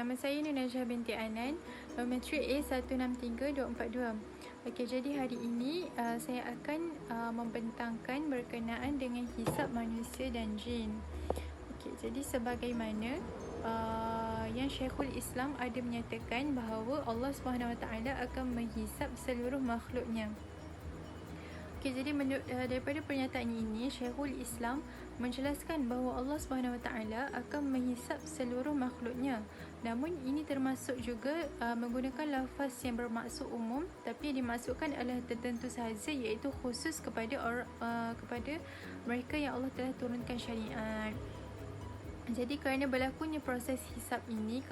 nama saya Nur Najah binti Anan, Matrik A163242. Okey, jadi hari ini saya akan membentangkan berkenaan dengan hisab manusia dan jin. Okey, jadi sebagaimana yang Syekhul Islam ada menyatakan bahawa Allah SWT akan menghisab seluruh makhluknya. Okay, jadi daripada pernyataan ini, Syekhul Islam menjelaskan bahawa Allah SWT akan menghisap seluruh makhluknya. Namun ini termasuk juga menggunakan lafaz yang bermaksud umum, tapi yang dimaksudkan adalah tertentu sahaja, iaitu khusus kepada mereka yang Allah telah turunkan syariat. Jadi kerana berlakunya proses hisap ini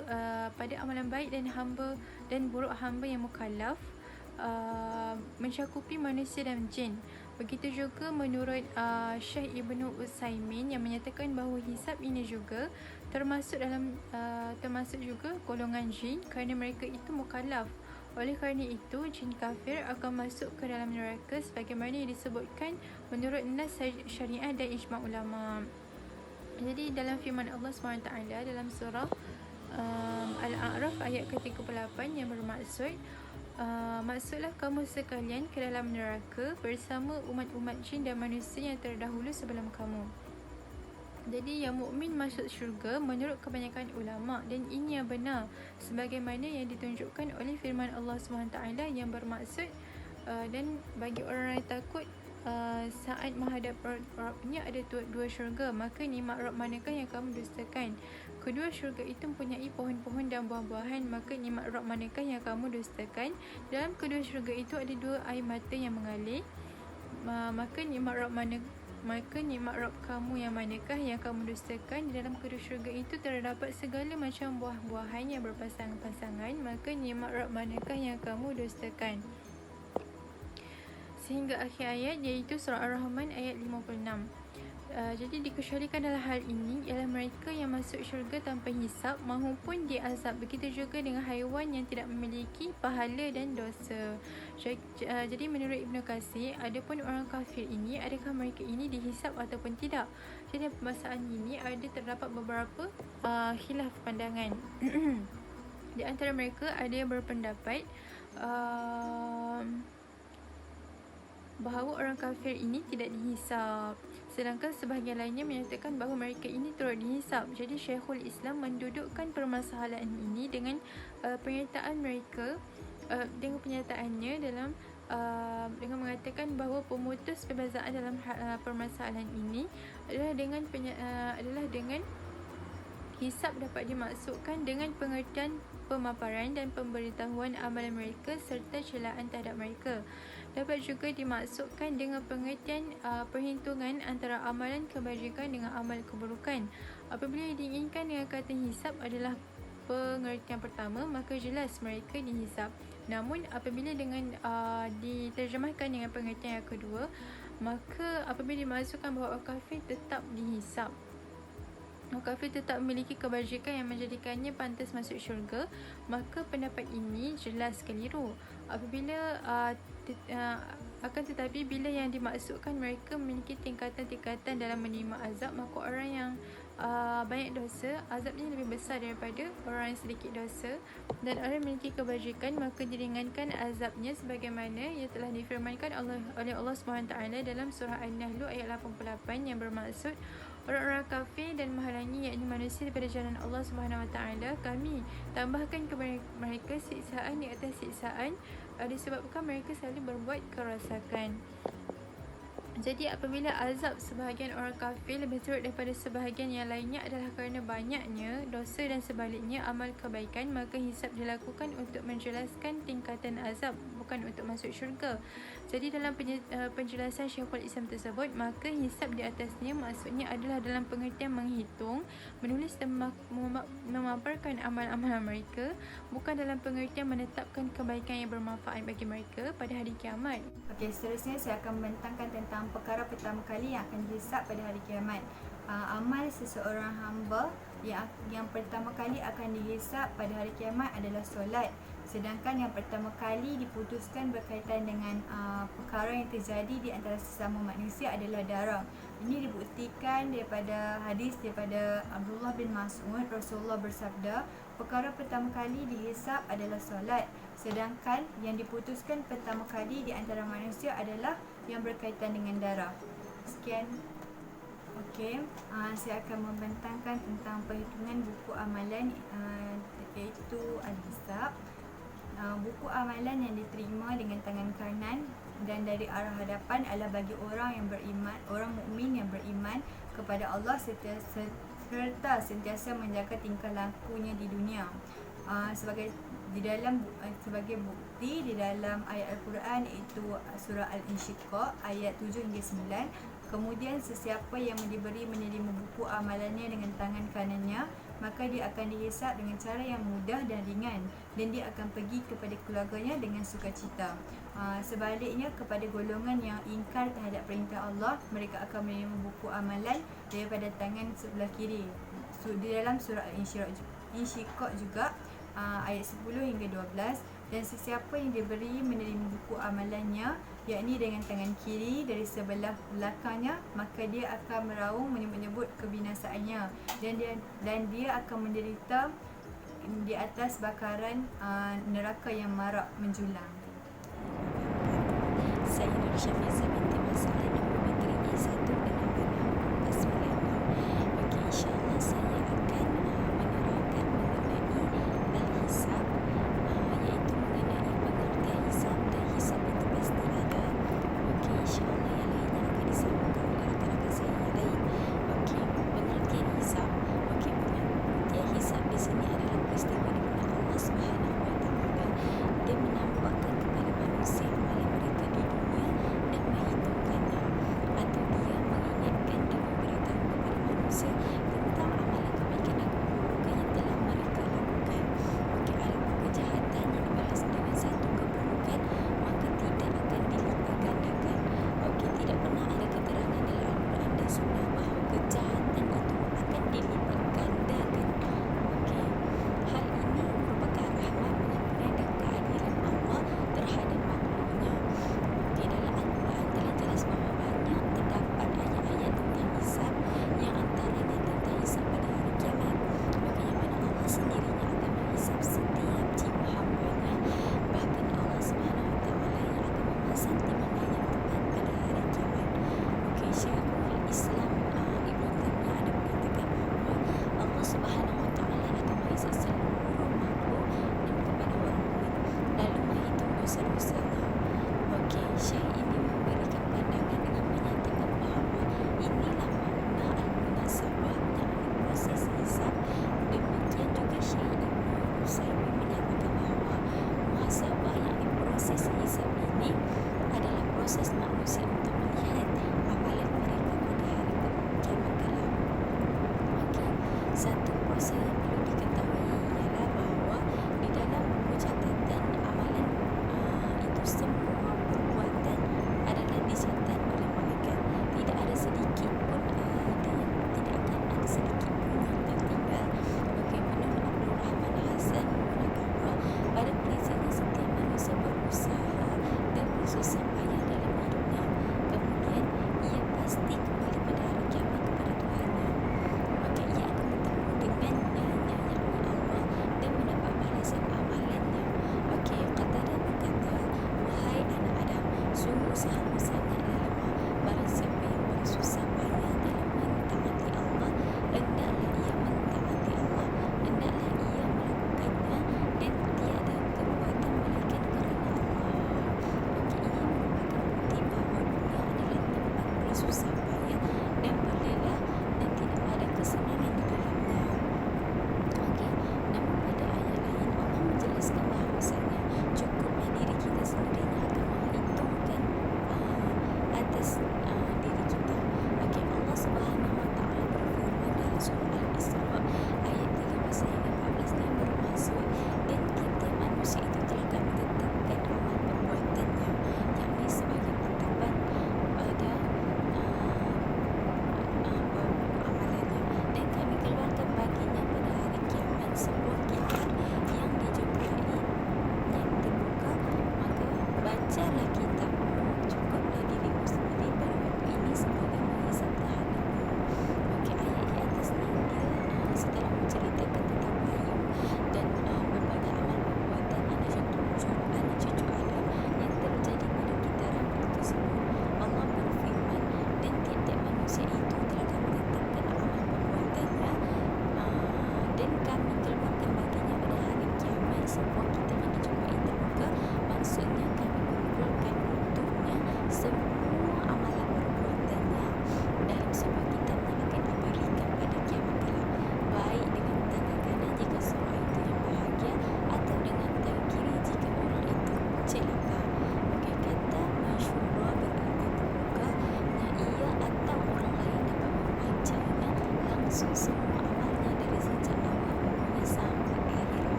pada amalan baik dan buruk hamba yang mukallaf, mencakupi manusia dan jin. Begitu juga menurut Syekh Ibnu Utsaimin yang menyatakan bahawa hisab ini juga termasuk juga golongan jin kerana mereka itu mukallaf. Oleh kerana itu, jin kafir akan masuk ke dalam neraka sebagaimana yang disebutkan menurut nas syariat dan ijma' ulama. Jadi dalam firman Allah SWT dalam surah Al-A'raf ayat ke-38 yang bermaksud maksudlah kamu sekalian ke dalam neraka bersama umat-umat jin dan manusia yang terdahulu sebelum kamu. Jadi yang mukmin masuk syurga menurut kebanyakan ulama, dan ini yang benar sebagaimana yang ditunjukkan oleh firman Allah SWT yang bermaksud dan bagi orang yang takut saat menghadap Rabbnya ada dua syurga, maka nikmat Rabb manakah yang kamu dustakan? Kedua syurga itu mempunyai pohon-pohon dan buah-buahan, maka nikmat Rabb manakah yang kamu dustakan? Dalam kedua syurga itu ada dua air mata yang mengalir, maka nikmat Rabb kamu yang manakah yang kamu dustakan? Di dalam kedua syurga itu terdapat segala macam buah-buahan yang berpasangan-pasangan, maka nikmat Rabb manakah yang kamu dustakan? Sehingga akhir ayat, iaitu surah Ar-Rahman ayat 56. Jadi dikecualikan dalam hal ini ialah mereka yang masuk syurga tanpa hisab maupun diazab. Begitu juga dengan haiwan yang tidak memiliki pahala dan dosa. Jadi menurut Ibnu Katsir, adapun orang kafir ini, adakah mereka ini dihisab ataupun tidak? Jadi pembahasan ini terdapat beberapa khilaf pandangan. Di antara mereka ada yang berpendapat bahawa orang kafir ini tidak dihisab, sedangkan sebahagian lainnya menyatakan bahawa mereka ini turut dihisab. Jadi Syekhul Islam mendudukkan permasalahan ini dengan pernyataannya dengan mengatakan bahawa pemutus perbezaan dalam permasalahan ini adalah dengan hisab dapat dimaksudkan dengan pengertian pemaparan dan pemberitahuan amalan mereka serta celaan terhadap mereka. Dapat juga dimaksudkan dengan pengertian perhitungan antara amalan kebajikan dengan amal keburukan. Apabila yang diinginkan dengan kata hisab adalah pengertian pertama, maka jelas mereka dihisab. Namun apabila diterjemahkan dengan pengertian yang kedua, maka apabila dimaksudkan bahawa kafir tetap dihisab, kafir tetap memiliki kebajikan yang menjadikannya pantas masuk syurga, maka pendapat ini jelas keliru. Akan tetapi bila yang dimaksudkan mereka memiliki tingkatan-tingkatan dalam menerima azab, maka orang yang banyak dosa, azabnya lebih besar daripada orang yang sedikit dosa, dan orang yang memiliki kebajikan maka diringankan azabnya sebagaimana yang telah difirmankan oleh Allah SWT dalam surah An-Nahl ayat 88 yang bermaksud orang-orang kafir dan menghalangi, yakni manusia, daripada jalan Allah SWT, kami tambahkan kepada mereka siksaan di atas siksaan disebabkan mereka selalu berbuat kerosakan. Jadi apabila azab sebahagian orang kafir lebih teruk daripada sebahagian yang lainnya adalah kerana banyaknya dosa dan sebaliknya amal kebaikan, maka hisab dilakukan untuk menjelaskan tingkatan azab, bukan untuk masuk syurga. Jadi dalam penjelasan Syekhul Islam tersebut, maka hisab di atasnya maksudnya adalah dalam pengertian menghitung, menulis dan memaparkan amal-amal mereka, bukan dalam pengertian menetapkan kebaikan yang bermanfaat bagi mereka pada hari kiamat. Okey, seterusnya saya akan membentangkan tentang perkara pertama kali yang akan dihisab pada hari kiamat. Amal seseorang hamba Yang pertama kali akan dihisap pada hari kiamat adalah solat. Sedangkan yang pertama kali diputuskan berkaitan dengan perkara yang terjadi di antara sesama manusia adalah darah. Ini dibuktikan daripada hadis daripada Abdullah bin Mas'ud. Rasulullah bersabda, perkara pertama kali dihisap adalah solat. Sedangkan yang diputuskan pertama kali di antara manusia adalah yang berkaitan dengan darah. Sekian. Okey, saya akan membentangkan tentang perhitungan buku amalan iaitu Al-Hisab. Buku amalan yang diterima dengan tangan kanan dan dari arah hadapan adalah bagi orang yang beriman, orang mukmin yang beriman kepada Allah serta sentiasa menjaga tingkah lakunya di dunia. Sebagai bukti di dalam ayat Al-Quran iaitu surah Al-Insyiqaq ayat 7 hingga 9. Kemudian sesiapa yang diberi menerima buku amalannya dengan tangan kanannya, maka dia akan dihisap dengan cara yang mudah dan ringan dan dia akan pergi kepada keluarganya dengan sukacita. Sebaliknya kepada golongan yang ingkar terhadap perintah Allah, mereka akan menerima buku amalan daripada tangan sebelah kiri. Di dalam surah Al-Insyiqaq juga ayat 10 hingga 12. Dan sesiapa yang diberi menerima buku amalannya, yakni dengan tangan kiri dari sebelah belakangnya, maka dia akan meraung menyebut-nyebut kebinasaannya dan dia akan menderita di atas bakaran neraka yang marak menjulang. Saya Nur Syafiza binti Masalah nombor bateri E1 dengan warna Basmala. Okey, insyaAllah saya akan menerangkan mengenai Al-Hisab, iaitu mengenai pengertian hisab dan hisab itu pasti ada. Okey, insyaAllah yang lainnya akan disambungkan oleh rakan-rakan saya yang lain. Okey, pengertian hisab. Okey, pengertian hisab di sini adalah peristiwa di mana Allah SWT dia menampakkan kepada manusia amalan mereka di dunia dan menghitungkannya, atau dia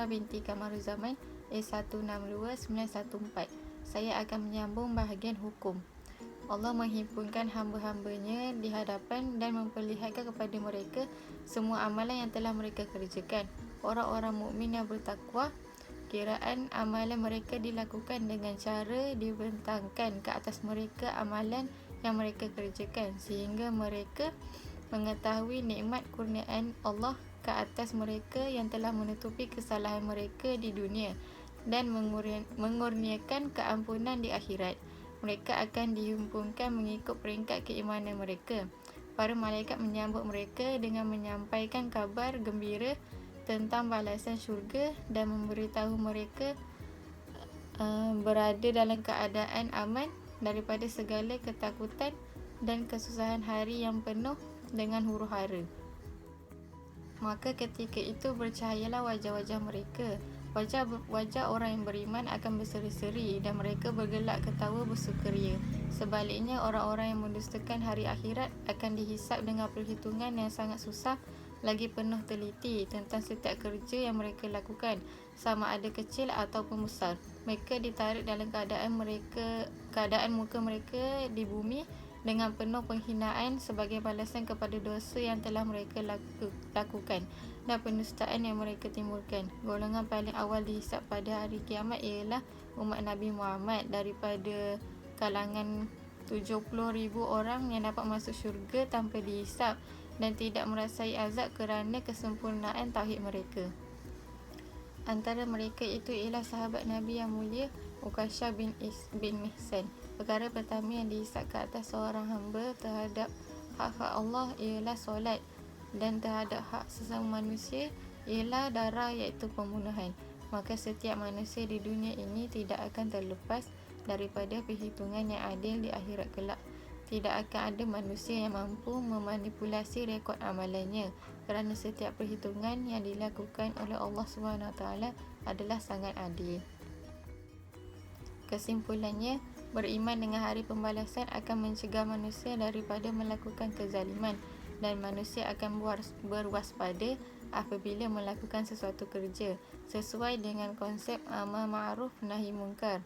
Zahra binti Kamaruzaman, A162914. Saya akan menyambung bahagian hukum. Allah menghimpunkan hamba-hambanya di hadapan dan memperlihatkan kepada mereka semua amalan yang telah mereka kerjakan. Orang-orang mukmin yang bertakwa, kiraan amalan mereka dilakukan dengan cara dibentangkan ke atas mereka amalan yang mereka kerjakan, sehingga mereka mengetahui nikmat kurniaan Allah ke atas mereka yang telah menutupi kesalahan mereka di dunia dan mengurniakan keampunan di akhirat. Mereka akan dihimpunkan mengikut peringkat keimanan mereka. Para malaikat menyambut mereka dengan menyampaikan kabar gembira tentang balasan syurga dan memberitahu mereka berada dalam keadaan aman daripada segala ketakutan dan kesusahan hari yang penuh dengan huru-hara. Maka ketika itu bercahayalah wajah-wajah mereka. Wajah orang yang beriman akan berseri-seri dan mereka bergelak ketawa bersukaria. Sebaliknya, orang-orang yang mendustakan hari akhirat akan dihisap dengan perhitungan yang sangat susah lagi penuh teliti tentang setiap kerja yang mereka lakukan, sama ada kecil ataupun besar. Mereka ditarik dalam keadaan muka mereka di bumi dengan penuh penghinaan sebagai balasan kepada dosa yang telah mereka lakukan dan penustaan yang mereka timbulkan. Golongan paling awal dihisap pada hari kiamat ialah umat Nabi Muhammad daripada kalangan 70,000 orang yang dapat masuk syurga tanpa dihisap dan tidak merasai azab kerana kesempurnaan tauhid mereka. Antara mereka itu ialah sahabat Nabi yang mulia Uqasyah bin Mihsan. Perkara pertama yang dihisap ke atas seorang hamba terhadap hak-hak Allah ialah solat, dan terhadap hak sesama manusia ialah darah, iaitu pembunuhan. Maka setiap manusia di dunia ini tidak akan terlepas daripada perhitungan yang adil di akhirat kelak. Tidak akan ada manusia yang mampu memanipulasi rekod amalannya, kerana setiap perhitungan yang dilakukan oleh Allah SWT adalah sangat adil. Kesimpulannya, beriman dengan hari pembalasan akan mencegah manusia daripada melakukan kezaliman, dan manusia akan berwaspada apabila melakukan sesuatu kerja sesuai dengan konsep amar ma'ruf nahi munkar.